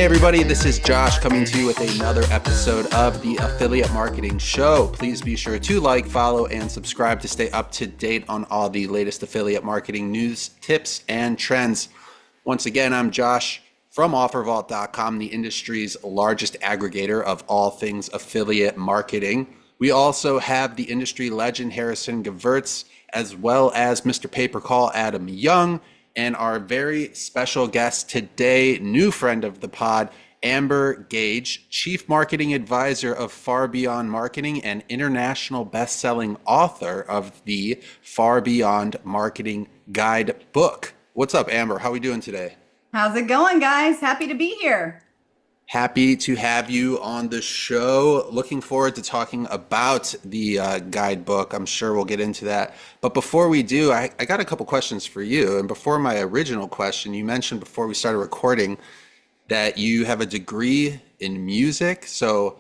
Hey everybody, this is Josh coming to you with another episode of the Affiliate Marketing Show. Please be sure to like, follow, and subscribe to stay up to date on all the latest affiliate marketing news, tips, and trends. Once again, I'm Josh from OfferVault.com, the industry's largest aggregator of all things affiliate marketing. We also have the industry legend Harrison Gevirtz, as well as Mr. Pay-Per-Call Adam Young, and our very special guest today, new friend of the pod, Amber Gaige, Chief Marketing Advisor of Far Beyond Marketing and international best-selling author of the Far Beyond Marketing Guidebook. What's up, Amber? How are we doing today? How's it going, guys? Happy to be here. Happy to have you on the show. Looking forward to talking about the guidebook. I'm sure we'll get into that. But before we do, I got a couple questions for you. And before my original question, you mentioned before we started recording that you have a degree in music. So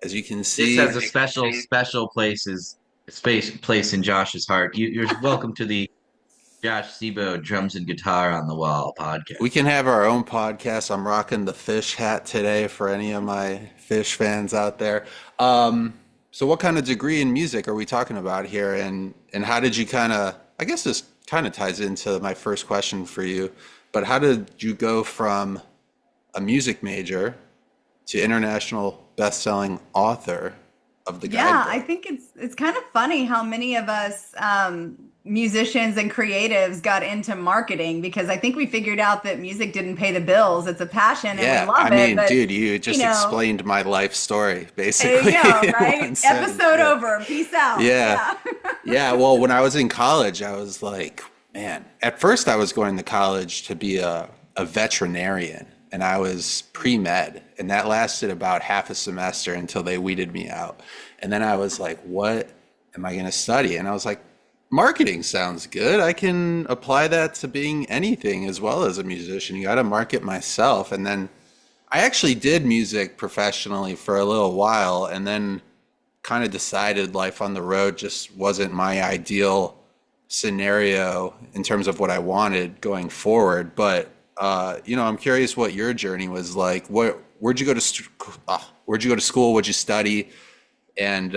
as you can see, this has a special place in Josh's heart. You're welcome to the Josh Sebo Drums and Guitar on the Wall podcast. We can have our own podcast. I'm rocking the fish hat today for any of my fish fans out there. So what kind of degree in music are we talking about here? And how did you I guess this kind of ties into my first question for you, but how did you go from a music major to international best-selling author of the guidebook? Yeah, I think it's kind of funny how many of us musicians and creatives got into marketing, because I think we figured out that music didn't pay the bills. It's a passion and we love it. But, dude, you just explained my life story, basically. There you go, right? Episode over. Peace out. Yeah. Yeah, well, when I was in college, I was like, man, at first I was going to college to be a veterinarian, and I was pre-med, and that lasted about half a semester until they weeded me out. And then I was like, what am I going to study? And I was like, marketing sounds good. I can apply that to being anything as well as a musician. You got to market myself. And then I actually did music professionally for a little while, and then kind of decided life on the road just wasn't my ideal scenario in terms of what I wanted going forward. But I'm curious what your journey was like. Where'd you go to school? What'd you study? And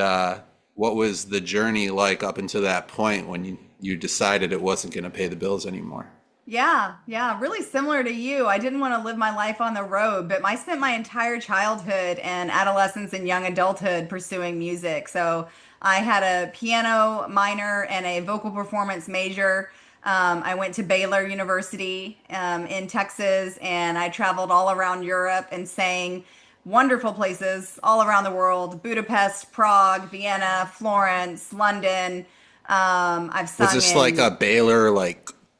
what was the journey like up until that point when you decided it wasn't going to pay the bills anymore? Yeah, really similar to you. I didn't want to live my life on the road, but I spent my entire childhood and adolescence and young adulthood pursuing music. So I had a piano minor and a vocal performance major. I went to Baylor University in Texas, and I traveled all around Europe and sang wonderful places all around the world: Budapest, Prague, Vienna, Florence, London. I've sung. Was this like a Baylor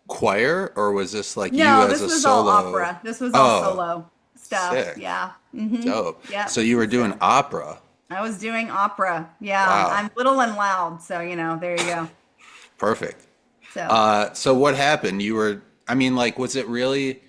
choir, or was this like you as a solo? No, this was all opera. This was all solo stuff. Sick. Yeah. Mm-hmm. Dope. Yeah. So you were doing opera. I was doing opera. Yeah. Wow. I'm little and loud, so there you go. Perfect. So what happened? Was it really?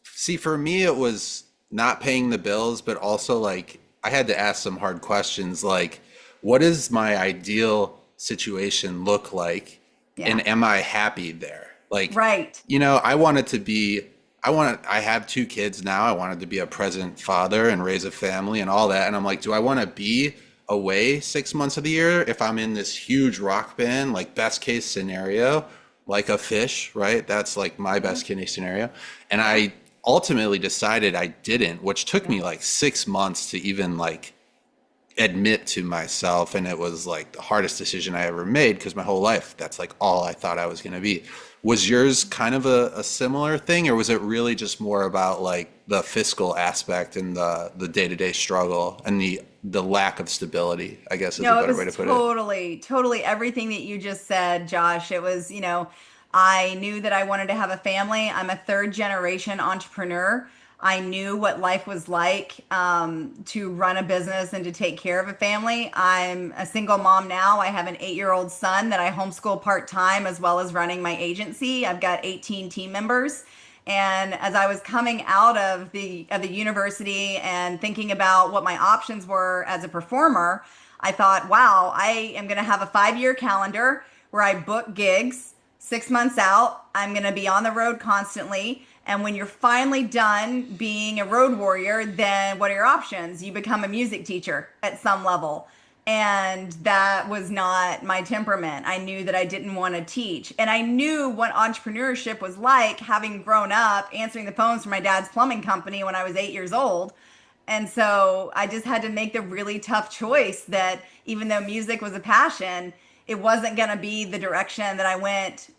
See, for me, it was not paying the bills, but also I had to ask some hard questions, like, what does my ideal situation look like? Yeah. And am I happy there? Right. I have 2 kids now. I wanted to be a present father and raise a family and all that. And I'm like, do I want to be away 6 months of the year if I'm in this huge rock band, best case scenario, like a fish, right? That's my best case scenario. And I ultimately decided I didn't, which took me 6 months to even admit to myself. And it was the hardest decision I ever made, because my whole life, that's all I thought I was going to be. Was yours kind of a similar thing, or was it really just more about the fiscal aspect and the day-to-day struggle and the lack of stability, I guess is a better way to put it? Totally everything that you just said, Josh. It was, I knew that I wanted to have a family. I'm a 3rd-generation entrepreneur. I knew what life was like to run a business and to take care of a family. I'm a single mom now. I have an 8-year-old son that I homeschool part-time, as well as running my agency. I've got 18 team members. And as I was coming out of the university and thinking about what my options were as a performer, I thought, wow, I am going to have a 5-year calendar where I book gigs 6 months out. I'm going to be on the road constantly. And when you're finally done being a road warrior, then what are your options? You become a music teacher at some level. And that was not my temperament. I knew that I didn't want to teach. And I knew what entrepreneurship was like, having grown up answering the phones for my dad's plumbing company when I was 8 years old. And so I just had to make the really tough choice that even though music was a passion, it wasn't going to be the direction that I went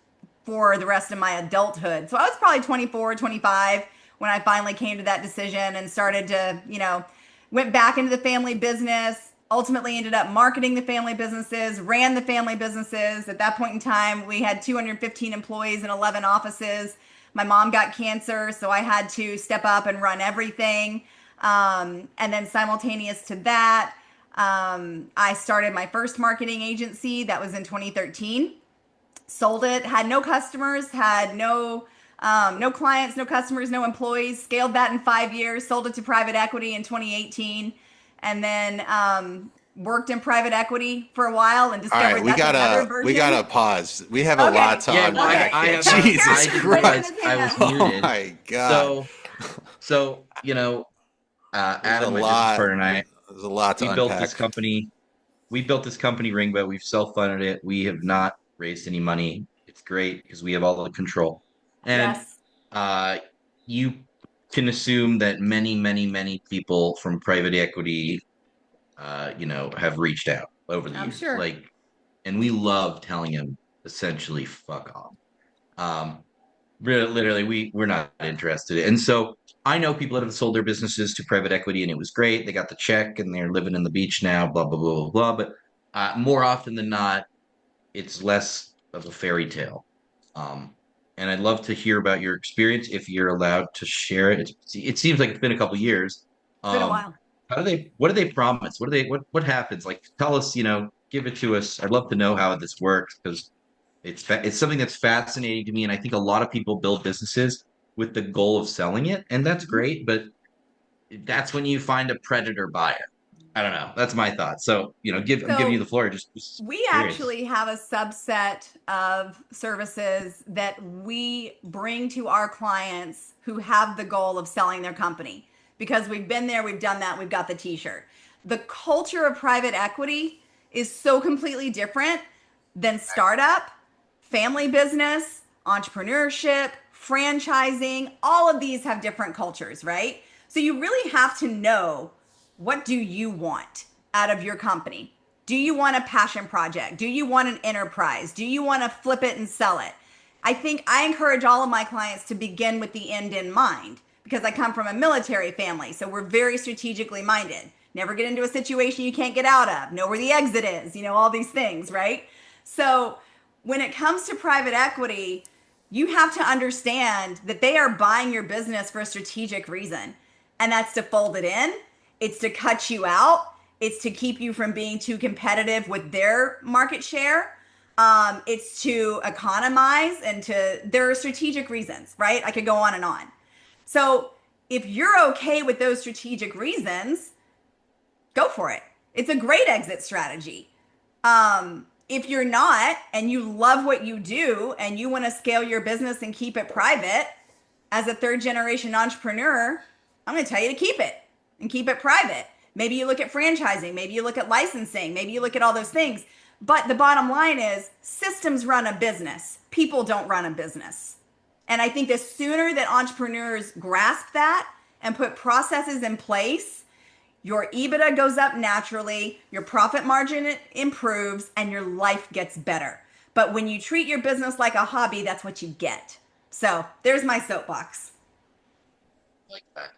for the rest of my adulthood. So I was probably 24, 25 when I finally came to that decision and started to, went back into the family business, ultimately ended up marketing the family businesses, ran the family businesses. At that point in time, we had 215 employees in 11 offices. My mom got cancer, so I had to step up and run everything. And then simultaneous to that, I started my first marketing agency. That was in 2013. Sold it, had no customers, had no clients, no customers, no employees. Scaled that in 5 years. Sold it to private equity in 2018, and then worked in private equity for a while and All discovered right, that's another version. we gotta pause. We have a Okay. lot to Yeah, unpack. I have. Jesus I didn't Christ! realize I was Oh muted. my God! So There's Adam, a my business lot. partner, and I, There's a lot to we built this unpack. company. We built this company, Ringba. We've self-funded it. We have not raised any money. It's great because we have all the control. And Yes. uh, you can assume that many, many, many people from private equity, have reached out over the I'm years. sure. And we love telling them essentially, fuck off. Literally, we're not interested. And so I know people that have sold their businesses to private equity, and it was great. They got the check, and they're living in the beach now. Blah blah blah blah blah. But more often than not, it's less of a fairy tale. Um, and I'd love to hear about your experience if you're allowed to share it. It seems like it's been a couple years. It's been a Um, while. what do they promise? What happens? Like, tell us, give it to us. I'd love to know how this works because it's something that's fascinating to me, and I think a lot of people build businesses with the goal of selling it, and that's Mhm. great, but that's when you find a predator buyer. I don't know. That's my thought. So, I'm giving you So the floor. Just we curious. actually have a subset of services that we bring to our clients who have the goal of selling their company because we've been there, we've done that, we've got the t-shirt. The culture of private equity is so completely different than startup, family business, entrepreneurship, franchising. All of these have different cultures, right? So you really have to know, what do you want out of your company? Do you want a passion project? Do you want an enterprise? Do you want to flip it and sell it? I think I encourage all of my clients to begin with the end in mind because I come from a military family. So we're very strategically minded. Never get into a situation you can't get out of. Know where the exit is, all these things, right? So when it comes to private equity, you have to understand that they are buying your business for a strategic reason. And that's to fold it in, it's to cut you out, it's to keep you from being too competitive with their market share. It's to economize there are strategic reasons, right? I could go on and on. So if you're okay with those strategic reasons, go for it. It's a great exit strategy. If you're not, and you love what you do and you want to scale your business and keep it private, as a third generation entrepreneur, I'm going to tell you to keep it and keep it private. Maybe you look at franchising, maybe you look at licensing, maybe you look at all those things. But the bottom line is systems run a business. People don't run a business. And I think the sooner that entrepreneurs grasp that and put processes in place, your EBITDA goes up naturally, your profit margin improves, and your life gets better. But when you treat your business like a hobby, that's what you get. So there's my soapbox. Like that.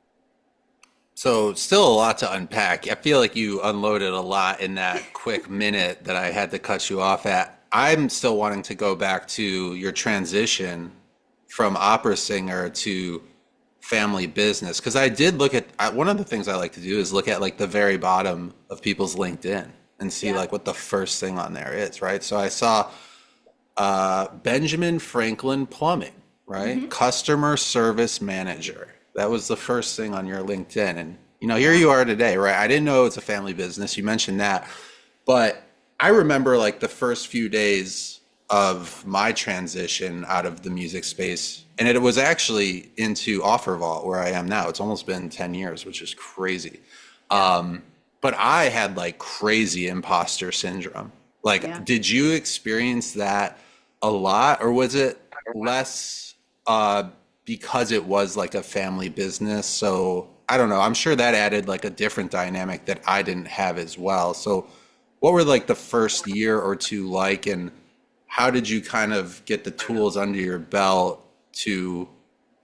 So still a lot to unpack. I feel like you unloaded a lot in that quick minute that I had to cut you off at. I'm still wanting to go back to your transition from opera singer to family business because I did look at one of the things I like to do is look at like the very bottom of people's LinkedIn and see Yeah. like what the first thing on there is, right? So I saw Benjamin Franklin Plumbing, right? Mm-hmm. Customer service manager. That was the first thing on your LinkedIn. And, here Yeah. you are today, right? I didn't know it's a family business. You mentioned that. But I remember like the first few days of my transition out of the music space. And it was actually into OfferVault where I am now. It's almost been 10 years, which is crazy. But I had like crazy imposter syndrome. Yeah. Like, did you experience that a lot, or was it less because it was like a family business? So I don't know. I'm sure that added like a different dynamic that I didn't have as well. So what were like the first year or two like, and how did you kind of get the tools under your belt to,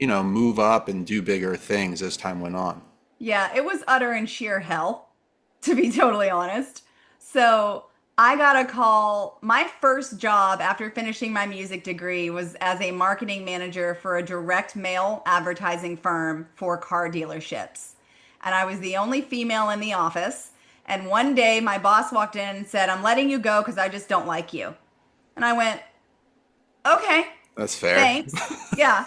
move up and do bigger things as time went on? Yeah, it was utter and sheer hell, to be totally honest. So I got a call. My first job after finishing my music degree was as a marketing manager for a direct mail advertising firm for car dealerships. And I was the only female in the office. And one day my boss walked in and said, "I'm letting you go because I just don't like you." And I went, "Okay, That's fair. thanks." Yeah.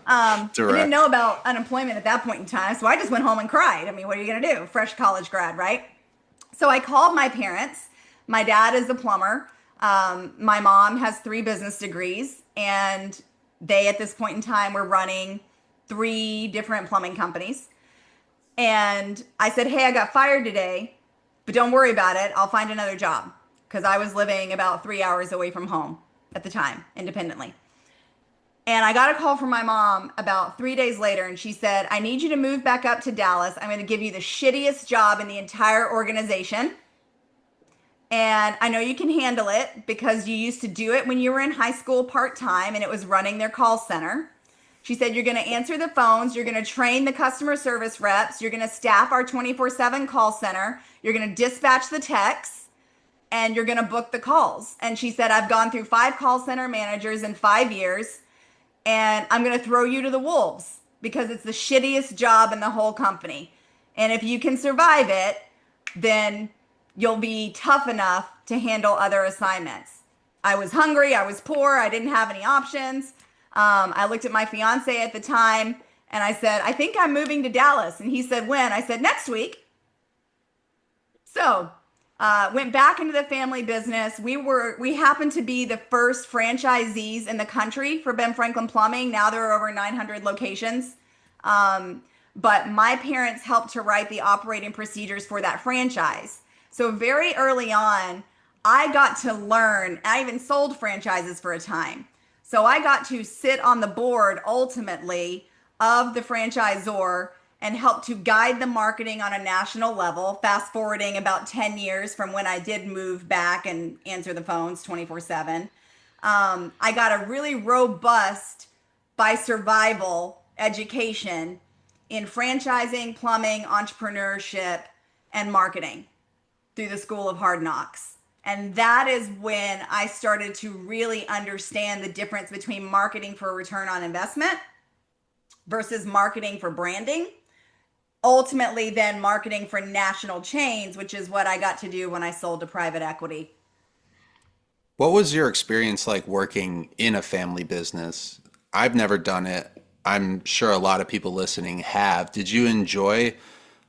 I didn't know Direct. about unemployment at that point in time, so I just went home and cried. I mean, what are you going to do? Fresh college grad, right? So I called my parents. My dad is a plumber. My mom has 3 business degrees, and they, at this point in time, were running 3 different plumbing companies. And I said, "Hey, I got fired today, but don't worry about it. I'll find another job." Because I was living about 3 hours away from home at the time, independently. And I got a call from my mom about 3 days later, and she said, "I need you to move back up to Dallas. I'm going to give you the shittiest job in the entire organization. And I know you can handle it because you used to do it when you were in high school part time, and it was running their call center." She said, "You're going to answer the phones. You're going to train the customer service reps. You're going to staff our 24/7 call center. You're going to dispatch the techs, and you're going to book the calls." And she said, "I've gone through 5 call center managers in 5 years, and I'm going to throw you to the wolves because it's the shittiest job in the whole company. And if you can survive it, then you'll be tough enough to handle other assignments." I was hungry. I was poor. I didn't have any options. I looked at my fiance at the time and I said, "I think I'm moving to Dallas." And he said, "When?" I said, "Next week." So went back into the family business. We happened to be the first franchisees in the country for Ben Franklin Plumbing. Now there are over 900 locations. But my parents helped to write the operating procedures for that franchise. So very early on, I got to learn. I even sold franchises for a time. So I got to sit on the board ultimately of the franchisor and help to guide the marketing on a national level, fast forwarding about 10 years from when I did move back and answer the phones 24/7. I got a really robust, by survival, education in franchising, plumbing, entrepreneurship, and marketing through the School of Hard Knocks. And that is when I started to really understand the difference between marketing for a return on investment versus marketing for branding. Ultimately, then marketing for national chains, which is what I got to do when I sold to private equity. What was your experience like working in a family business? I've never done it. I'm sure a lot of people listening have. Did you enjoy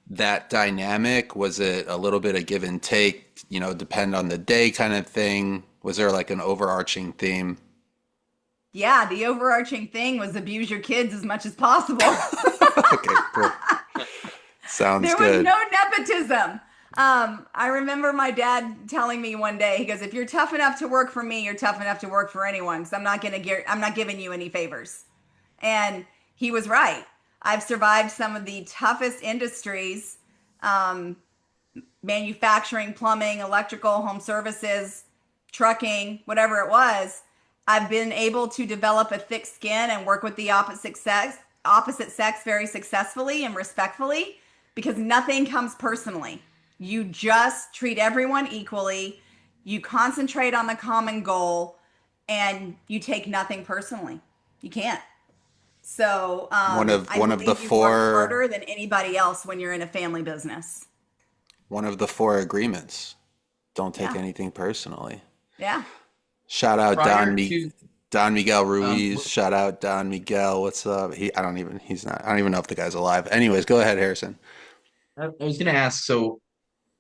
that dynamic? Was it a little bit of give and take, depend on the day kind of thing? Was there like an overarching theme? Yeah, the overarching thing was abuse your kids as much as possible. Okay, cool. Sounds There was good. no nepotism. I remember my dad telling me one day, he goes, "If you're tough enough to work for me, you're tough enough to work for anyone. So I'm not giving you any favors." And he was right. I've survived some of the toughest industries, um, manufacturing, plumbing, electrical, home services, trucking, whatever it was. I've been able to develop a thick skin and work with the opposite sex very successfully and respectfully because nothing comes personally. You just treat everyone equally. You concentrate on the common goal and you take nothing personally. You can't. So One of I one of the believe you work four harder than anybody else when you're in a family business. one of the four agreements. Don't take Yeah. anything personally. Yeah. Shout out Prior to Don Miguel um, Ruiz. Shout out Don Miguel. What's up? He's not, I don't even know if the guy's alive. Anyways, go ahead, Harrison. I was going to ask, so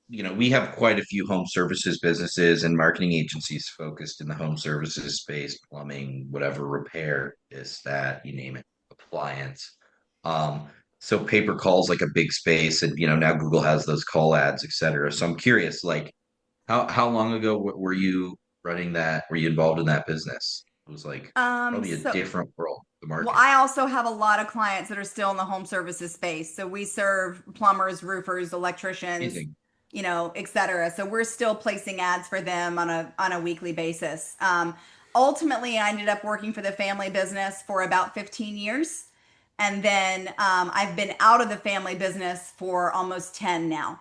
we have quite a few home services businesses and marketing agencies focused in the home services space, plumbing, whatever, repair, this, that, you name it, appliance. Um, so pay per call is like a big space, and now Google has those call ads, et cetera. So I'm curious, like, how long ago were you running that? Were you involved in that business? It was like probably a So different world, the well, market. I also have a lot of clients that are still in the home services space. So we serve plumbers, roofers, electricians, Amazing. et cetera. So we're still placing ads for them on a weekly basis. Ultimately, I ended up working for the family business for about 15 years. And then I've been out of the family business for almost 10 now.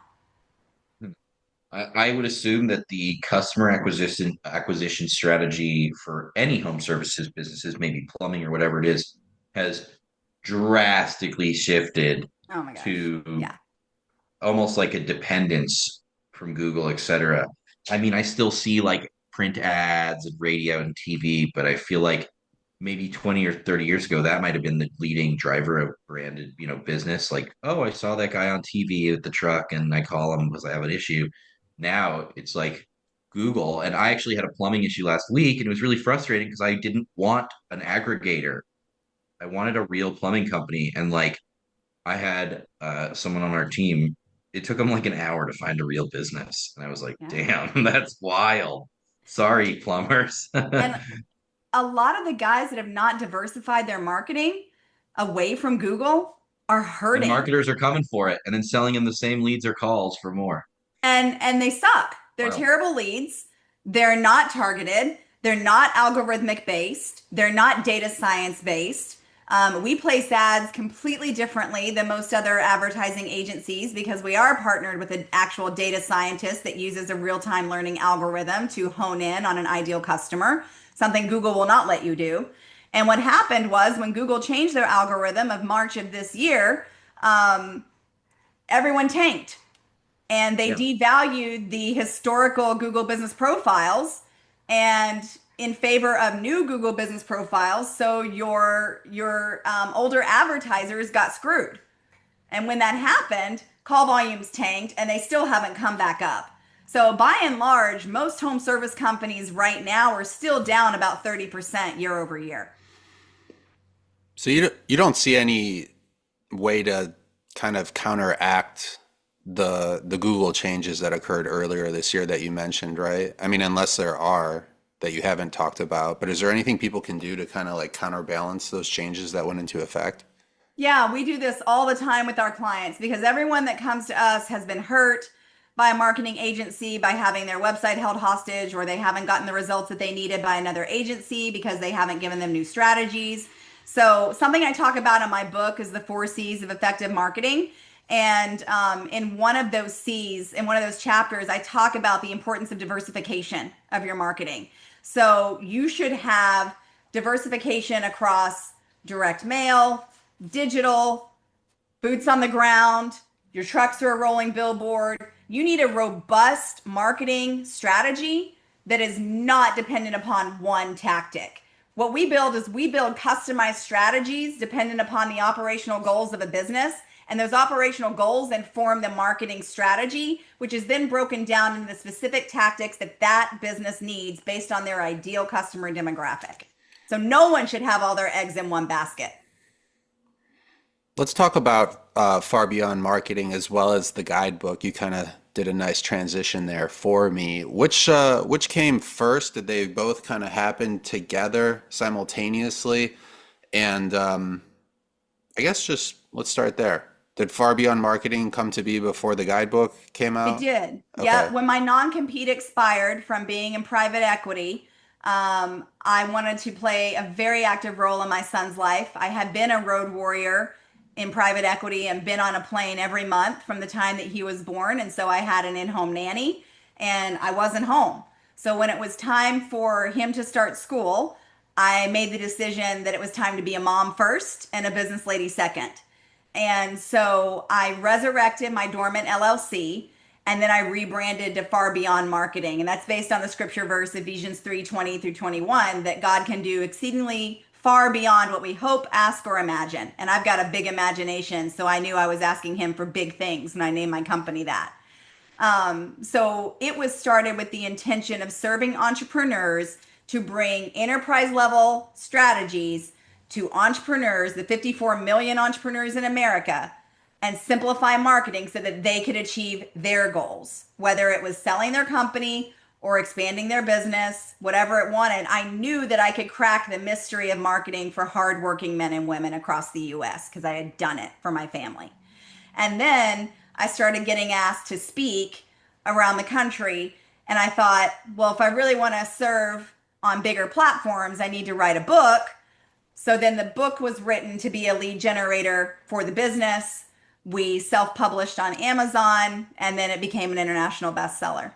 I would assume that the customer acquisition strategy for any home services businesses, maybe plumbing or whatever it is, has drastically shifted Oh my gosh. to Yeah. almost like a dependence from Google, et cetera. I mean, I still see like print ads and radio and TV, but I feel like maybe 20 or 30 years ago, that might have been the leading driver of branded, business. Like, oh, I saw that guy on TV with the truck and I call him because I have an issue. Now it's like Google. And I actually had a plumbing issue last week and it was really frustrating because I didn't want an aggregator. I wanted a real plumbing company. And like I had someone on our team, it took them like an hour to find a real business. And I was like, Yeah. damn, that's wild. Sorry, plumbers. And a lot of the guys that have not diversified their marketing away from Google are And hurting. marketers are coming for it and then selling them the same leads or calls for more. And they suck. They're Wow. terrible leads. They're not targeted. They're not algorithmic based. They're not data science based. We place ads completely differently than most other advertising agencies because we are partnered with an actual data scientist that uses a real-time learning algorithm to hone in on an ideal customer, something Google will not let you do. And what happened was when Google changed their algorithm of March of this year, everyone tanked and they Yeah. devalued the historical Google business profiles and in favor of new Google business profiles. So your older advertisers got screwed. And when that happened, call volumes tanked and they still haven't come back up. So by and large, most home service companies right now are still down about 30% year over year. So you don't see any way to kind of counteract the Google changes that occurred earlier this year that you mentioned, right? I mean, unless there are that you haven't talked about, but is there anything people can do to kind of like counterbalance those changes that went into effect? Yeah, we do this all the time with our clients because everyone that comes to us has been hurt by a marketing agency by having their website held hostage or they haven't gotten the results that they needed by another agency because they haven't given them new strategies. So, something I talk about in my book is the 4 C's of effective marketing. And in one of those C's, in one of those chapters, I talk about the importance of diversification of your marketing. So, you should have diversification across direct mail, digital, boots on the ground, your trucks are a rolling billboard. You need a robust marketing strategy that is not dependent upon one tactic. What we build is we build customized strategies dependent upon the operational goals of a business. And those operational goals then form the marketing strategy, which is then broken down into the specific tactics that that business needs based on their ideal customer demographic. So no one should have all their eggs in one basket. Let's talk about far beyond marketing as well as the guidebook. You kind of did a nice transition there for me. Which came first? Did they both kind of happen together simultaneously? And I guess just let's start there. Did far beyond marketing come to be before the guidebook came It out? did. Yeah. Okay. When my non-compete expired from being in private equity, I wanted to play a very active role in my son's life. I had been a road warrior in private equity and been on a plane every month from the time that he was born. And so I had an in-home nanny and I wasn't home. So when it was time for him to start school, I made the decision that it was time to be a mom first and a business lady second. And so I resurrected my dormant LLC and then I rebranded to Far Beyond Marketing. And that's based on the scripture verse, Ephesians 3:20 through 21, that God can do exceedingly far beyond what we hope, ask, or imagine. And I've got a big imagination, so I knew I was asking him for big things when I named my company that. So it was started with the intention of serving entrepreneurs to bring enterprise level strategies to entrepreneurs, the 54 million entrepreneurs in America, and simplify marketing so that they could achieve their goals, whether it was selling their company or expanding their business, whatever it wanted. I knew that I could crack the mystery of marketing for hardworking men and women across the US because I had done it for my family. And then I started getting asked to speak around the country. And I thought, well, if I really want to serve on bigger platforms, I need to write a book. So then the book was written to be a lead generator for the business. We self-published on Amazon, and then it became an international bestseller.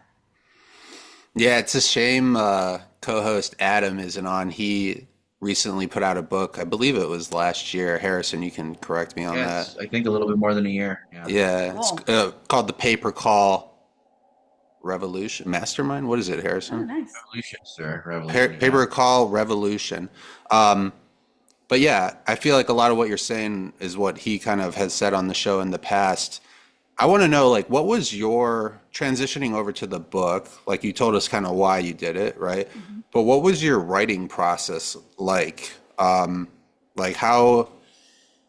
Yeah, it's a shame co-host Adam isn't on. He recently put out a book. I believe it was last year. Harrison, you can correct me on that. Yes, I think a little bit more than a year. Yeah. Yeah, it's Cool. called the Paper Call Revolution Mastermind. What is it, Oh, Harrison? nice. Revolution, sir. Revolution. Paper Call Revolution. But yeah, I feel like a lot of what you're saying is what he kind of has said on the show in the past. I want to know, like, what was your transitioning over to the book? Like, you told us kind of why you did it, right? But what was your writing process like? Like, how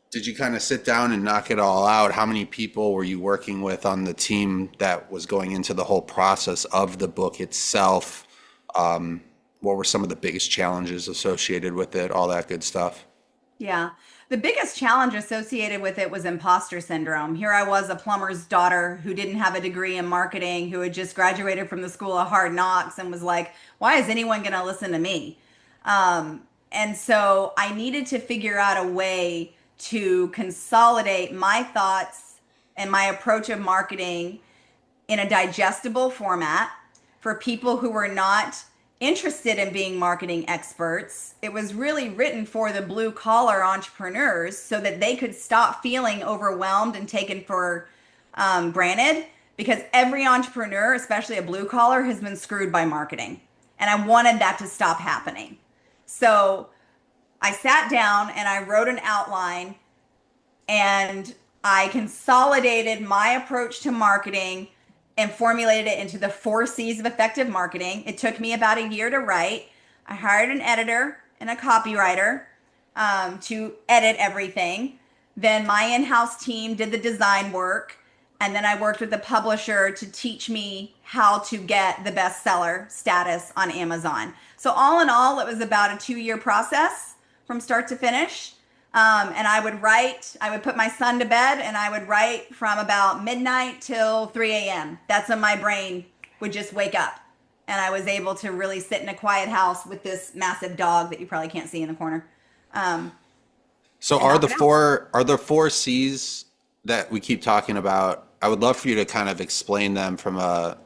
did you kind of sit down and knock it all out? How many people were you working with on the team that was going into the whole process of the book itself? What were some of the biggest challenges associated with it? All that good stuff. Yeah. The biggest challenge associated with it was imposter syndrome. Here I was, a plumber's daughter who didn't have a degree in marketing, who had just graduated from the School of Hard Knocks and was like, why is anyone going to listen to me? And so I needed to figure out a way to consolidate my thoughts and my approach of marketing in a digestible format for people who were not interested in being marketing experts. It was really written for the blue collar entrepreneurs so that they could stop feeling overwhelmed and taken for granted, because every entrepreneur, especially a blue collar, has been screwed by marketing. And I wanted that to stop happening. So I sat down and I wrote an outline, and I consolidated my approach to marketing and formulated it into the 4 C's of effective marketing. It took me about a year to write. I hired an editor and a copywriter to edit everything. Then my in-house team did the design work. And then I worked with a publisher to teach me how to get the bestseller status on Amazon. So all in all, it was about a 2-year process from start to finish. And I would put my son to bed and I would write from about midnight till 3 a.m. That's when my brain would just wake up. And I was able to really sit in a quiet house with this massive dog that you probably can't see in the corner. So And knock it out. are the 4 C's that we keep talking about? I would love for you to kind of explain them from a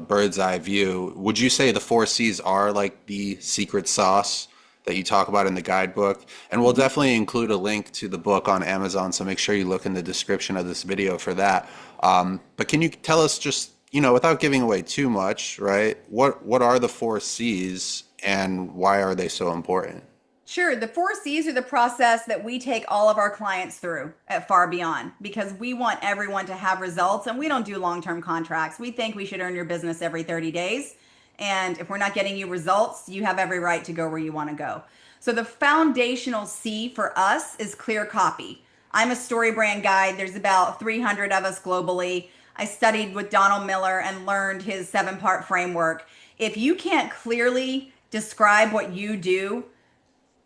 bird's eye view. Would you say the 4 C's are like the secret sauce that you talk about in the guidebook? And we'll definitely include a link to the book on Amazon, so make sure you look in the description of this video for that. But can you tell us just, without giving away too much, right? What are the 4 C's and why are they so important? Sure. The 4 C's are the process that we take all of our clients through at Far Beyond, because we want everyone to have results, and we don't do long-term contracts. We think we should earn your business every 30 days. And if we're not getting you results, you have every right to go where you want to go. So the foundational C for us is clear copy. I'm a story brand guide. There's about 300 of us globally. I studied with Donald Miller and learned his 7-part framework. If you can't clearly describe what you do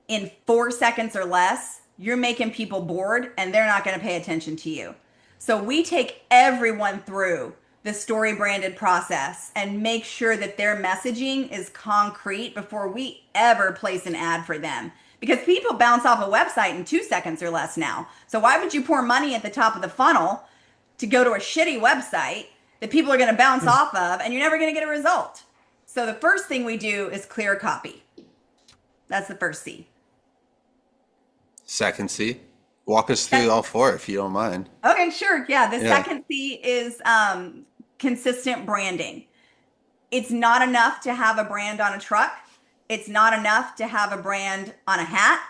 in 4 seconds or less, you're making people bored and they're not going to pay attention to you. So we take everyone through the story branded process and make sure that their messaging is concrete before we ever place an ad for them. Because people bounce off a website in 2 seconds or less now. So why would you pour money at the top of the funnel to go to a shitty website that people are going to bounce off of and you're never going to get a result? So the first thing we do is clear copy. That's the first C. Second C? Walk us through all 4 if you don't mind. Okay, sure. Yeah. The Yeah. second C is consistent branding. It's not enough to have a brand on a truck. It's not enough to have a brand on a hat.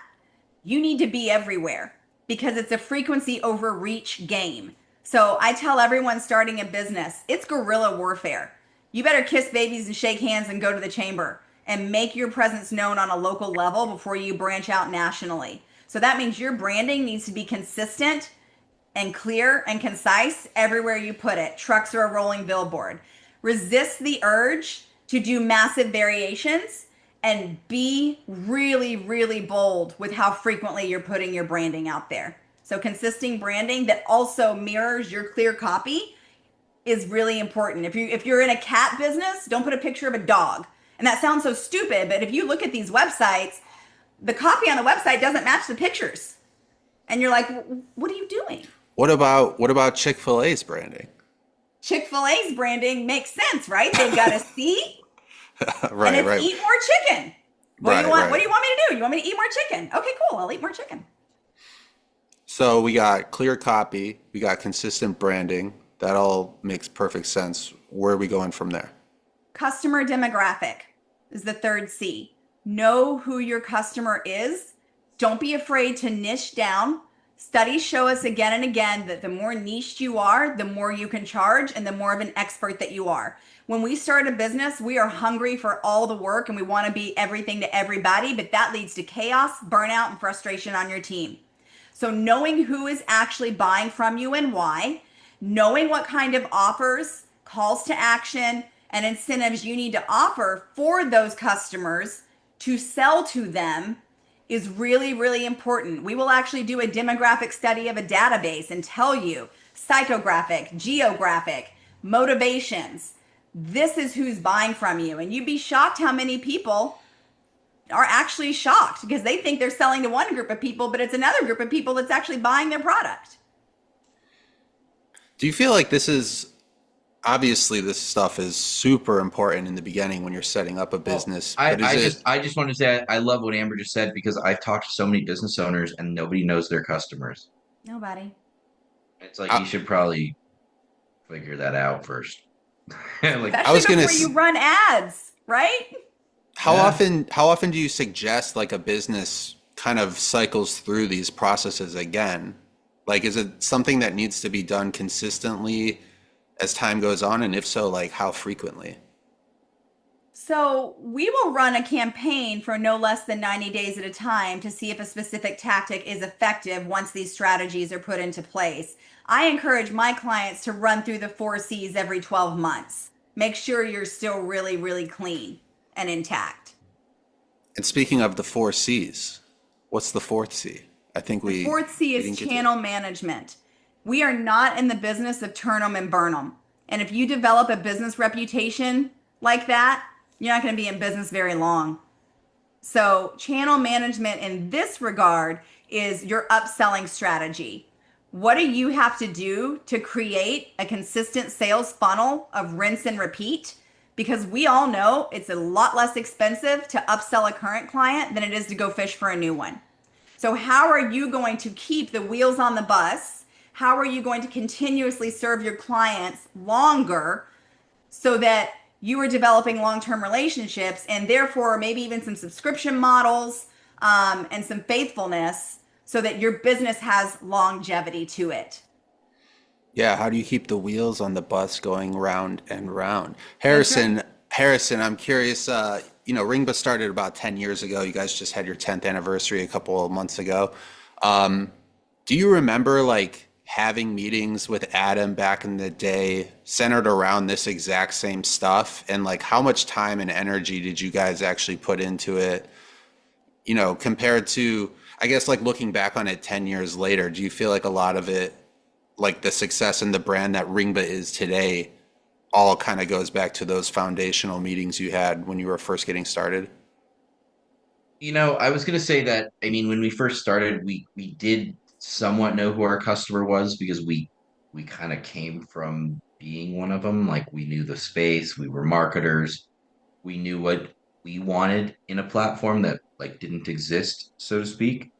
You need to be everywhere because it's a frequency over reach game. So I tell everyone starting a business, it's guerrilla warfare. You better kiss babies and shake hands and go to the chamber and make your presence known on a local level before you branch out nationally. So that means your branding needs to be consistent and clear and concise everywhere you put it. Trucks are a rolling billboard. Resist the urge to do massive variations and be really, really bold with how frequently you're putting your branding out there. So consistent branding that also mirrors your clear copy is really important. If you're in a cat business, don't put a picture of a dog. And that sounds so stupid, but if you look at these websites, the copy on the website doesn't match the pictures. And you're like, what are you doing? What about Chick-fil-A's branding? Chick-fil-A's branding makes sense, right? They've got a C and Right, it's right, eat more chicken. What do right, you want? right. What do you want me to do? You want me to eat more chicken? Okay, cool. I'll eat more chicken. So we got clear copy, we got consistent branding. That all makes perfect sense. Where are we going from there? Customer demographic is the third C. Know who your customer is. Don't be afraid to niche down. Studies show us again and again that the more niched you are, the more you can charge and the more of an expert that you are. When we start a business, we are hungry for all the work and we want to be everything to everybody, but that leads to chaos, burnout, and frustration on your team. So knowing who is actually buying from you and why, knowing what kind of offers, calls to action, and incentives you need to offer for those customers to sell to them is really, really important. We will actually do a demographic study of a database and tell you psychographic, geographic, motivations. This is who's buying from you. And you'd be shocked how many people are actually shocked because they think they're selling to one group of people, but it's another group of people that's actually buying their product. Do you feel like this is obviously this stuff is super important in the beginning when you're setting up a Well, business, I, but is I it just I just want to say I love what Amber just said because I've talked to so many business owners and nobody knows their customers. Nobody. It's like I, you should probably figure that out first. Like, I Especially was gonna before you run ads, right? how yeah. often do you suggest like a business kind of cycles through these processes again? Like is it something that needs to be done consistently as time goes on, and if so, like how frequently? So we will run a campaign for no less than 90 days at a time to see if a specific tactic is effective once these strategies are put into place. I encourage my clients to run through the 4 C's every 12 months. Make sure you're still really, really clean and intact. And speaking of the 4 C's, what's the fourth C? I think The we fourth C we is didn't get to. channel management. We are not in the business of turn 'em and burn 'em. And if you develop a business reputation like that, you're not going to be in business very long. So, channel management in this regard is your upselling strategy. What do you have to do to create a consistent sales funnel of rinse and repeat? Because we all know it's a lot less expensive to upsell a current client than it is to go fish for a new one. So, how are you going to keep the wheels on the bus? How are you going to continuously serve your clients longer so that you are developing long-term relationships and therefore maybe even some subscription models and some faithfulness so that your business has longevity to it? Yeah, how do you keep the wheels on the bus going round and round? That's right. Harrison, I'm curious, Ringba started about 10 years ago. You guys just had your 10th anniversary a couple of months ago. Um, do you remember like having meetings with Adam back in the day centered around this exact same stuff? And like how much time and energy did you guys actually put into it? Compared to, I guess, like looking back on it 10 years later, do you feel like a lot of it, like the success and the brand that Ringba is today, all kind of goes back to those foundational meetings you had when you were first getting started? I was gonna say that, I mean, when we first started, we did somewhat know who our customer was because we kind of came from being one of them. Like we knew the space, we were marketers, we knew what we wanted in a platform that like didn't exist, so to speak.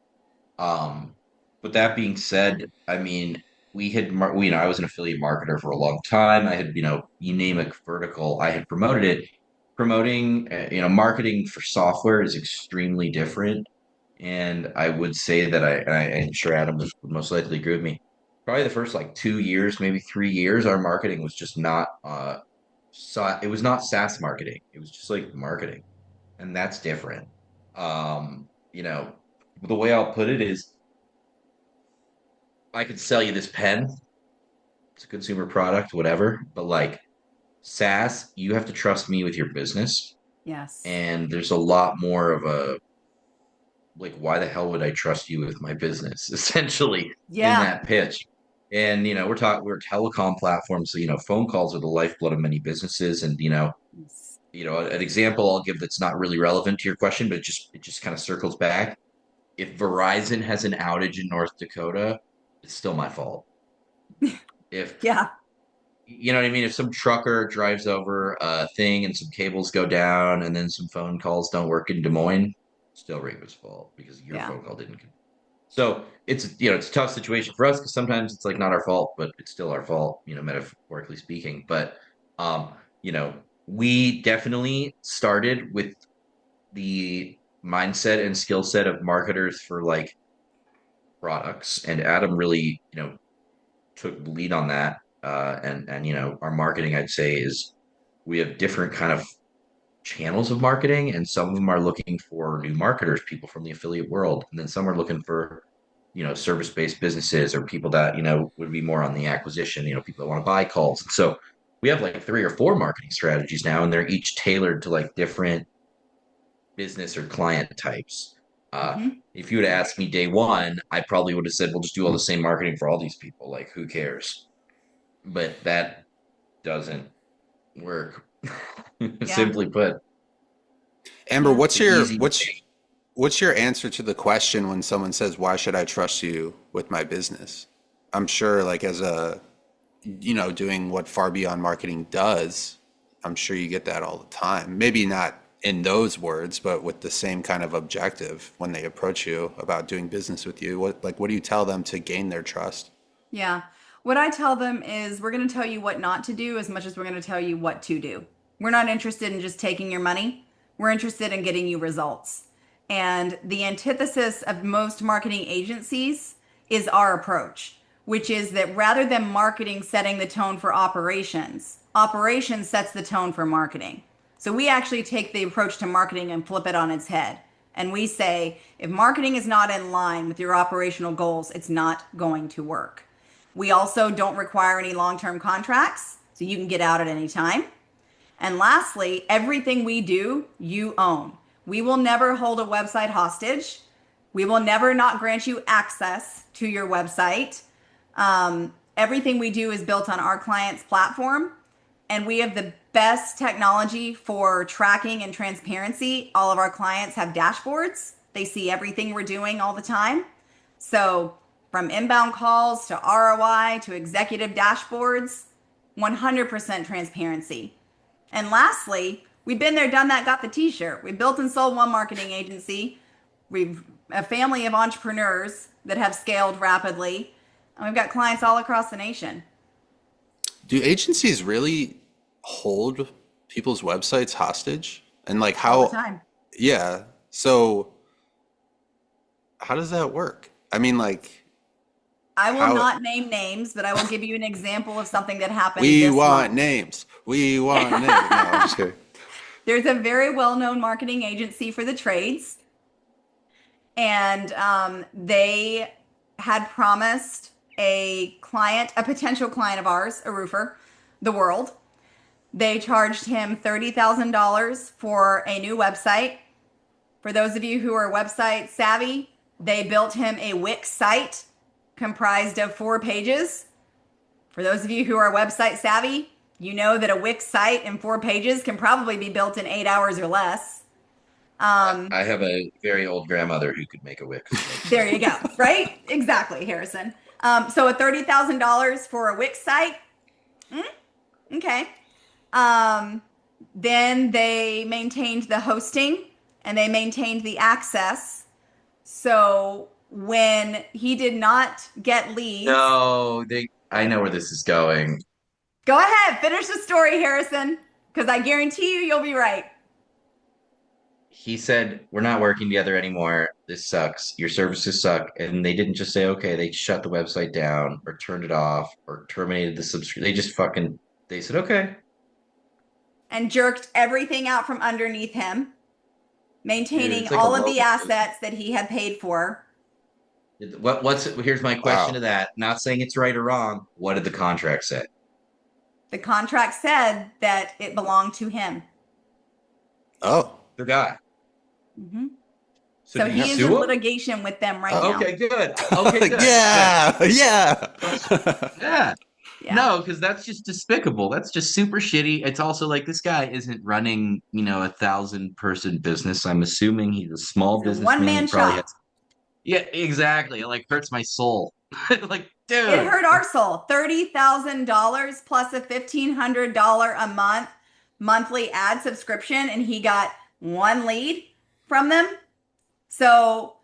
Um, but that being said, I mean, I was an affiliate marketer for a long time. I had, you name a vertical, I had promoted it. Promoting, marketing for software is extremely different. And I would say that I'm sure Adam would most likely agree with me. probably the first like 2 years, maybe 3 years, our marketing was just not so it was not SaaS marketing. It was just like marketing. And that's different. You know, the way I'll put it is I could sell you this pen. It's a consumer product, whatever, but like SaaS, you have to trust me with your business. Yes. And there's a lot more of a like, why the hell would I trust you with my business? Essentially, in Yeah. that pitch. And we're a telecom platform, so phone calls are the lifeblood of many businesses. And Yes. an example I'll give that's not really relevant to your question, but it just kind of circles back. If Verizon has an outage in North Dakota, it's still my fault. If Yeah. you know what I mean, if some trucker drives over a thing and some cables go down and then some phone calls don't work in Des Moines, still Ringba's fault because your Yeah. phone call didn't. So it's a tough situation for us because sometimes it's like not our fault, but it's still our fault, metaphorically speaking. But um, you know, we definitely started with the mindset and skill set of marketers for like products, and Adam really, took the lead on that. And our marketing, I'd say, is we have different kind of channels of marketing, and some of them are looking for new marketers, people from the affiliate world, and then some are looking for service-based businesses or people that would be more on the acquisition, people that want to buy calls. And so we have like 3 or 4 marketing strategies now, and they're each tailored to like different business or client types. Hmm. If you would ask me day one, I probably would have said, we'll just do all the same marketing for all these people. Like, who cares? But that doesn't work. Yeah. Simply put, Amber, Yeah. what's the your easy what's your answer to the question when someone says, "Why should I trust you with my business?" I'm sure, like as a doing what Far Beyond Marketing does, I'm sure you get that all the time. Maybe not in those words, but with the same kind of objective when they approach you about doing business with you. What do you tell them to gain their trust? Yeah. What I tell them is we're going to tell you what not to do as much as we're going to tell you what to do. We're not interested in just taking your money. We're interested in getting you results. And the antithesis of most marketing agencies is our approach, which is that rather than marketing setting the tone for operations, operations sets the tone for marketing. So we actually take the approach to marketing and flip it on its head. And we say, if marketing is not in line with your operational goals, it's not going to work. We also don't require any long term contracts, so you can get out at any time. And lastly, everything we do, you own. We will never hold a website hostage. We will never not grant you access to your website. Everything we do is built on our client's platform, and we have the best technology for tracking and transparency. All of our clients have dashboards, they see everything we're doing all the time. So, from inbound calls to ROI to executive dashboards, 100% transparency. And lastly, we've been there, done that, got the t-shirt. We built and sold one marketing agency. We've a family of entrepreneurs that have scaled rapidly. And we've got clients all across the nation Do agencies really hold people's websites hostage? And like all the how, time. yeah. So how does that work? I mean, like I will how not name names, but I will give you an example of something that happened we this want month. names. We want names. No, I'm just kidding. There's a very well-known marketing agency for the trades, and they had promised a client, a potential client of ours, a roofer, the world. They charged him $30,000 for a new website. For those of you who are website savvy, they built him a Wix site comprised of 4 pages. For those of you who are website savvy, you know that a Wix site in 4 pages can probably be built in 8 hours or less. I have a very old grandmother who could make a There website. you go. Right? Exactly, Harrison. So a $30,000 for a Wix site. Okay. Um, then they maintained the hosting and they maintained the access. So when he did not get leads, No, I know where this is going. go ahead, finish the story, Harrison, because I guarantee you you'll be right. he said, "We're not working together anymore. This sucks. Your services suck." And they didn't just say, okay, they shut the website down or turned it off or terminated the subscription. They just fucking, they said, okay. And jerked everything out from underneath him, Dude, maintaining it's like a all of the Logan. assets that he had paid for. Here's my question Wow. to that. Not saying it's right or wrong. What did the contract say? The contract said that it belonged to him. Oh, The guy. Hmm. So So did you he is in sue him? litigation with them right Oh. now. Okay, good. Okay, good. Good. yeah, yeah. Yeah. Yeah. No, because that's just despicable. That's just super shitty. It's also like this guy isn't running, 1,000-person business. I'm assuming he's a small It's a businessman. He one-man probably shop. has. Yeah, exactly. It like hurts my soul. Like, It dude. hurt our soul. $30,000 plus a $1,500 a month monthly ad subscription, and he got one lead from them. So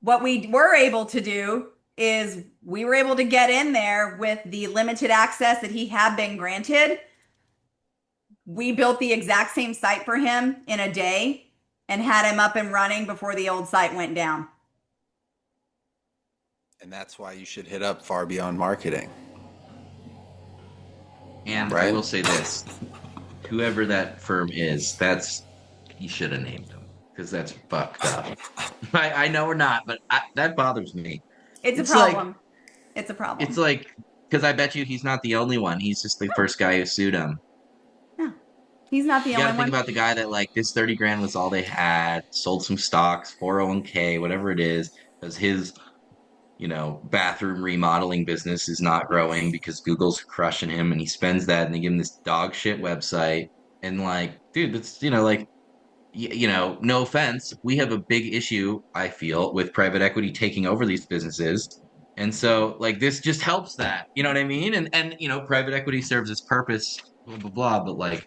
what we were able to do is we were able to get in there with the limited access that he had been granted. We built the exact same site for him in a day and had him up and running before the old site went down. And that's why you should hit up Far Beyond Marketing, And I right? will say this: whoever that firm is, you should have named him because that's fucked up. I know we're not, but that bothers me. It's a It's like problem. It's a it's problem. like because I bet you he's not the only one. He's just the first guy who sued him. No, he's not the You got to only think one. about the guy that like this 30 grand was all they had, sold some stocks, 401k, whatever it is, because his, bathroom remodeling business is not growing because Google's crushing him and he spends that and they give him this dog shit website. And like, dude, that's, no offense, we have a big issue, I feel, with private equity taking over these businesses. And so like this just helps that. You know what I mean? And private equity serves its purpose, blah blah blah, but like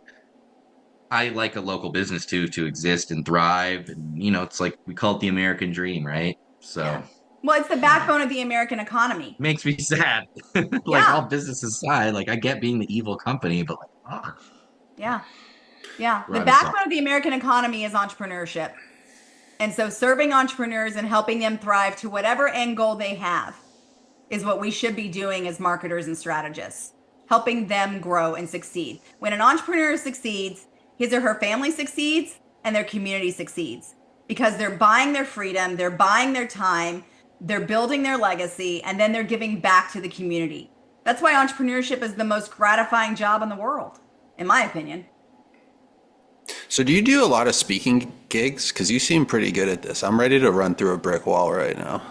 I like a local business too to exist and thrive. And it's like we call it the American dream, right? Yeah. So Well, it's the backbone of the American economy. makes me sad. Like Yeah. all business aside, like I get being the evil company, but like, oh, Yeah. Yeah. The run us off. backbone of the American economy is entrepreneurship. And so serving entrepreneurs and helping them thrive to whatever end goal they have is what we should be doing as marketers and strategists, helping them grow and succeed. When an entrepreneur succeeds, his or her family succeeds and their community succeeds because they're buying their freedom, they're buying their time, they're building their legacy, and then they're giving back to the community. That's why entrepreneurship is the most gratifying job in the world, in my opinion. So do you do a lot of speaking gigs? Because you seem pretty good at this. I'm ready to run through a brick wall right now.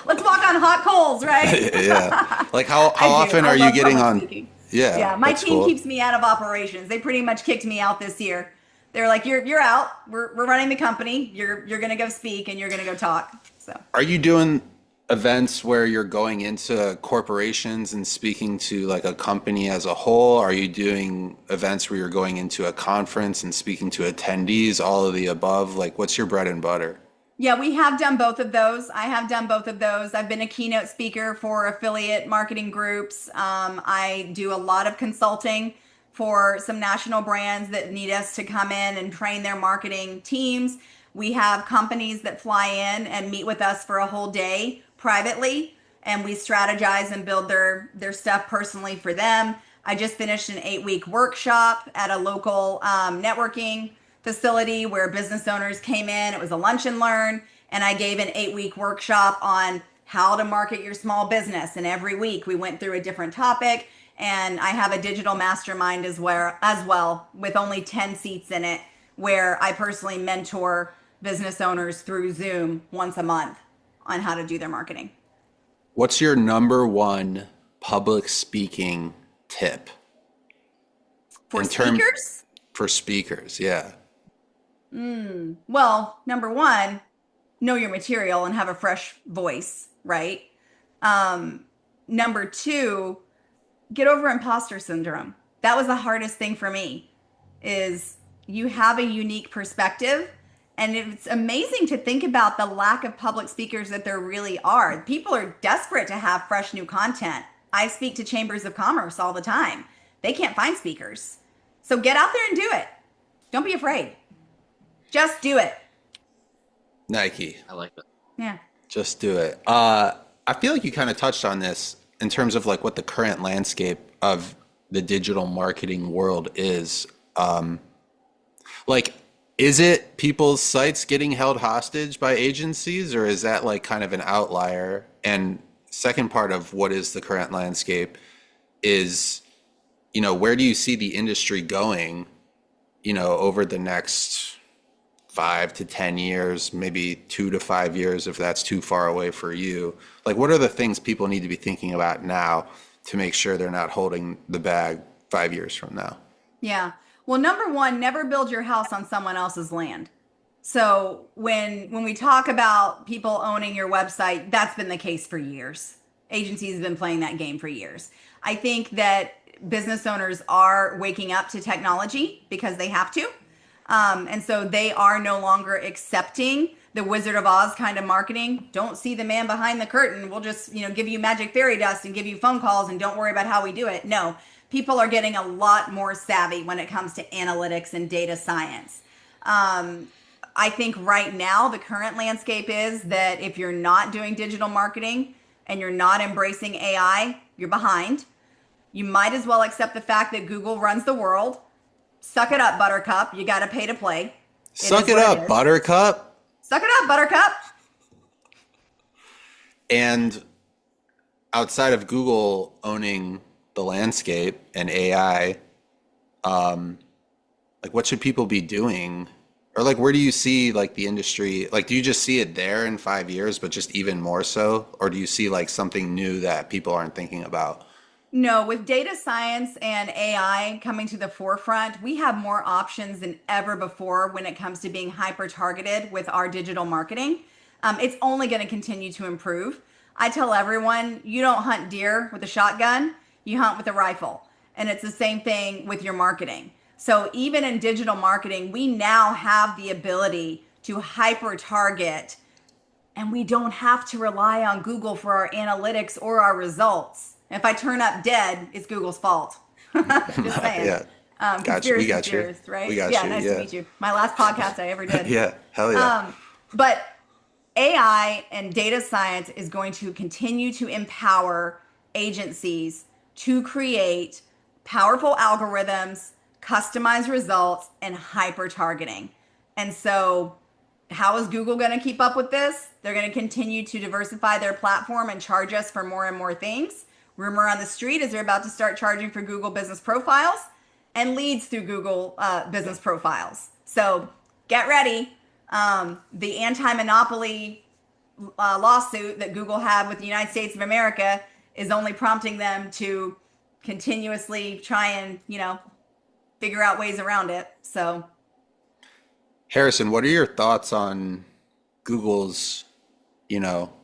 Let's walk on hot coals, right? Yeah. Like how I do. often I are you love getting public on? speaking. Yeah, Yeah, my that's team cool. keeps me out of operations. They pretty much kicked me out this year. They're like, "You're out. We're running the company. You're gonna go speak and you're gonna go talk." So Are you doing events where you're going into corporations and speaking to like a company as a whole? Are you doing events where you're going into a conference and speaking to attendees, all of the above? Like, what's your bread and butter? yeah, we have done both of those. I have done both of those. I've been a keynote speaker for affiliate marketing groups. I do a lot of consulting for some national brands that need us to come in and train their marketing teams. We have companies that fly in and meet with us for a whole day privately, and we strategize and build their stuff personally for them. I just finished an 8-week workshop at a local networking facility where business owners came in. It was a lunch and learn, and I gave an 8-week workshop on how to market your small business. And every week we went through a different topic. And I have a digital mastermind as well with only 10 seats in it, where I personally mentor business owners through Zoom once a month on how to do their marketing. What's your number one public speaking tip For in term speakers, for speakers? Yeah. well, number one, know your material and have a fresh voice, right? Number two, get over imposter syndrome. That was the hardest thing for me, is you have a unique perspective, and it's amazing to think about the lack of public speakers that there really are. People are desperate to have fresh new content. I speak to chambers of commerce all the time. They can't find speakers. So get out there and do it. Don't be afraid. Just do it. Nike. I like that. Yeah. Just do it. I feel like you kind of touched on this in terms of like what the current landscape of the digital marketing world is. Like, is it people's sites getting held hostage by agencies, or is that like kind of an outlier? And second part of what is the current landscape is, where do you see the industry going, over the next 5 to 10 years, maybe 2 to 5 years, if that's too far away for you? Like, what are the things people need to be thinking about now to make sure they're not holding the bag 5 years from now? Yeah. Well, number one, never build your house on someone else's land. So when we talk about people owning your website, that's been the case for years. Agencies have been playing that game for years. I think that business owners are waking up to technology because they have to. And so they are no longer accepting the Wizard of Oz kind of marketing. Don't see the man behind the curtain. We'll just, give you magic fairy dust and give you phone calls and don't worry about how we do it. No, people are getting a lot more savvy when it comes to analytics and data science. I think right now the current landscape is that if you're not doing digital marketing and you're not embracing AI, you're behind. You might as well accept the fact that Google runs the world. Suck it up, Buttercup. You got to pay to play. Suck it up, Buttercup. Suck it up, Buttercup. And outside of Google owning the landscape and AI, like what should people be doing? Or like, where do you see like the industry? Like, do you just see it there in 5 years, but just even more so? Or do you see like something new that people aren't thinking about? No, with data science and AI coming to the forefront, we have more options than ever before when it comes to being hyper targeted with our digital marketing. It's only going to continue to improve. I tell everyone, you don't hunt deer with a shotgun, you hunt with a rifle. And it's the same thing with your marketing. So even in digital marketing, we now have the ability to hyper target, and we don't have to rely on Google for our analytics or our results. If I turn up dead, it's Google's fault. Just saying. Yeah. Got you. We got you. Theorist, right? We got yeah, you. nice Yeah. to meet you. My last podcast I ever did. Yeah. Hell yeah. But AI and data science is going to continue to empower agencies to create powerful algorithms, customized results, and hyper targeting. And so how is Google going to keep up with this? They're going to continue to diversify their platform and charge us for more and more things. Rumor on the street is they're about to start charging for Google business profiles and leads through Google business profiles. So get ready. The anti-monopoly lawsuit that Google had with the United States of America is only prompting them to continuously try and, figure out ways around it. So, Harrison, what are your thoughts on Google's,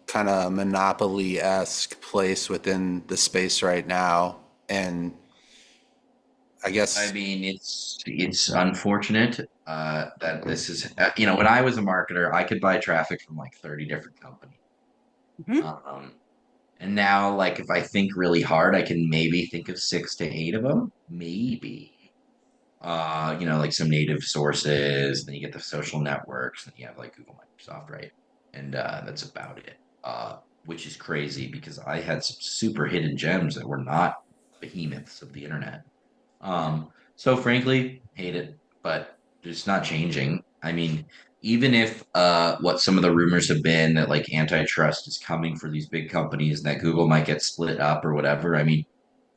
kind of monopoly-esque place within the space right now? And I guess, I mean, it's unfortunate that this is, when I was a marketer, I could buy traffic from like 30 different companies. And now, like, if I think really hard, I can maybe think of 6 to 8 of them, maybe. Like some native sources, then you get the social networks, then you have like Google, Microsoft, right? And that's about it. Which is crazy because I had some super hidden gems that were not behemoths of the internet. So frankly, hate it, but it's not changing. I mean, even if what some of the rumors have been that like antitrust is coming for these big companies and that Google might get split up or whatever, I mean,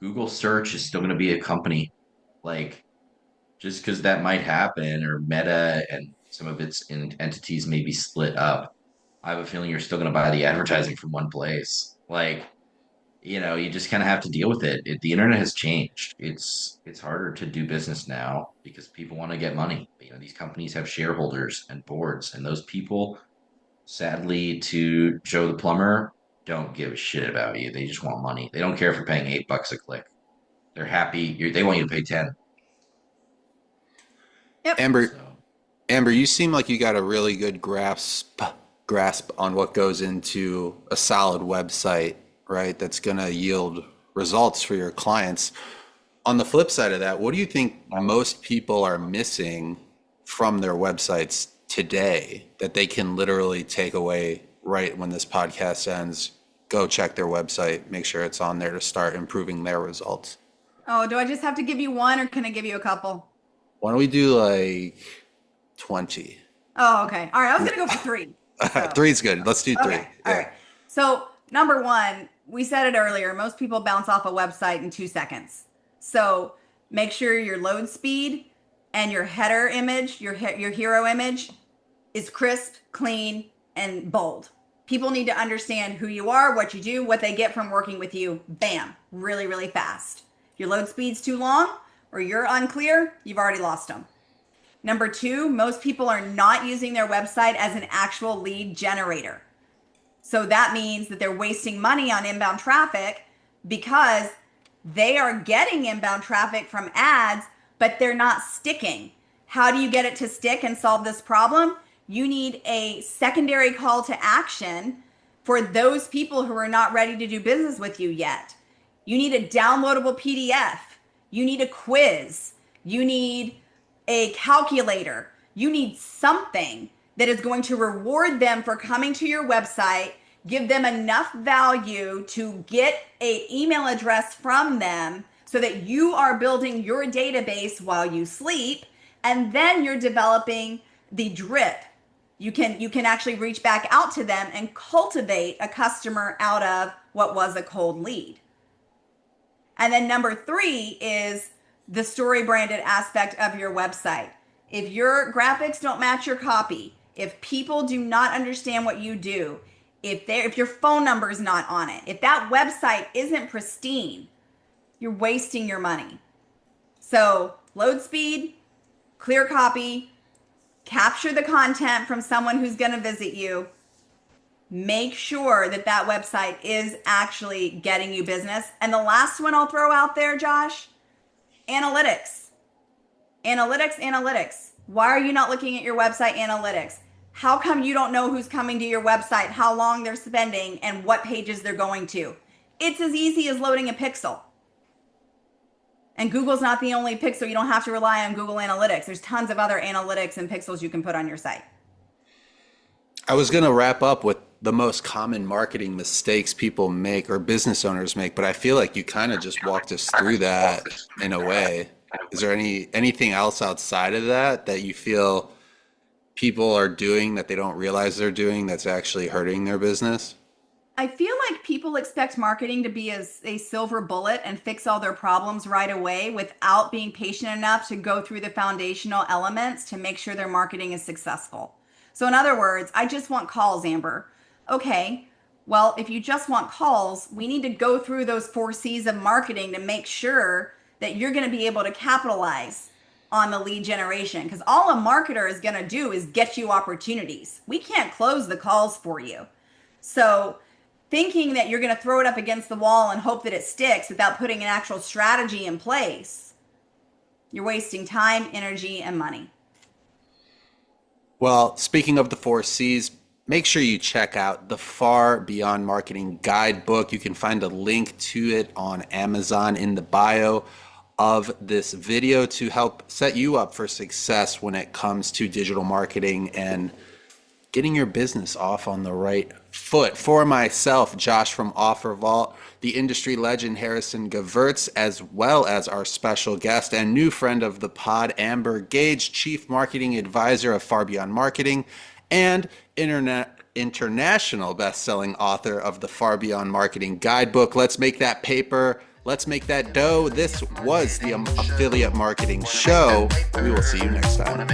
Google search is still going to be a company. Like, just because that might happen, or Meta and some of its entities may be split up, I have a feeling you're still going to buy the advertising from one place. Like, you just kind of have to deal with it. The internet has changed. It's harder to do business now because people want to get money. These companies have shareholders and boards, and those people, sadly, to Joe the plumber, don't give a shit about you. They just want money. They don't care if you're paying $8 a click. They're happy. They want you to pay 10. yep. Amber, you seem like you got a really good grasp on what goes into a solid website, right? That's going to yield results for your clients. On the flip side of that, what do you think most people are missing from their websites today that they can literally take away right when this podcast ends, go check their website, make sure it's on there to start improving their results? Oh, do I just have to give you one or can I give you a couple? Why don't we do like 20? Oh, okay. All right. I was going to go for three. So. Three's good. Let's do three. Okay. All right. So number one, we said it earlier. Most people bounce off a website in 2 seconds. So make sure your load speed and your header image, your hero image is crisp, clean, and bold. People need to understand who you are, what you do, what they get from working with you. Bam. Really, really fast. If your load speed's too long or you're unclear, you've already lost them. Number two, most people are not using their website as an actual lead generator. So that means that they're wasting money on inbound traffic because they are getting inbound traffic from ads, but they're not sticking. How do you get it to stick and solve this problem? You need a secondary call to action for those people who are not ready to do business with you yet. You need a downloadable PDF. You need a quiz. You need a calculator. You need something that is going to reward them for coming to your website, give them enough value to get an email address from them so that you are building your database while you sleep, and then you're developing the drip. You can actually reach back out to them and cultivate a customer out of what was a cold lead. And then number three is the story branded aspect of your website. If your graphics don't match your copy, if people do not understand what you do, if your phone number is not on it, if that website isn't pristine, you're wasting your money. So load speed, clear copy, capture the content from someone who's going to visit you. Make sure that that website is actually getting you business. And the last one I'll throw out there, Josh, analytics. Analytics. Why are you not looking at your website analytics? How come you don't know who's coming to your website, how long they're spending, and what pages they're going to? It's as easy as loading a pixel. And Google's not the only pixel. You don't have to rely on Google Analytics. There's tons of other analytics and pixels you can put on your site. I was going to wrap up with the most common marketing mistakes people make or business owners make, but I feel like you kind of just walked us through that in a way. Is there anything else outside of that you feel people are doing that they don't realize they're doing that's actually hurting their business? I feel like people expect marketing to be a silver bullet and fix all their problems right away without being patient enough to go through the foundational elements to make sure their marketing is successful. So in other words, I just want calls, Amber. Okay, well, if you just want calls, we need to go through those 4 C's of marketing to make sure that you're going to be able to capitalize on the lead generation, because all a marketer is going to do is get you opportunities. We can't close the calls for you. So thinking that you're going to throw it up against the wall and hope that it sticks without putting an actual strategy in place, you're wasting time, energy, and money. Well, speaking of the 4 C's, make sure you check out the Far Beyond Marketing Guidebook. You can find a link to it on Amazon in the bio of this video to help set you up for success when it comes to digital marketing and getting your business off on the right foot. For myself, Josh from OfferVault, the industry legend Harrison Gevirtz, as well as our special guest and new friend of the pod, Amber Gaige, Chief Marketing Advisor of Far Beyond Marketing and international best-selling author of the Far Beyond Marketing Guidebook. Let's make that paper. Let's make that dough. This was the Affiliate Marketing Show. We will see you next time.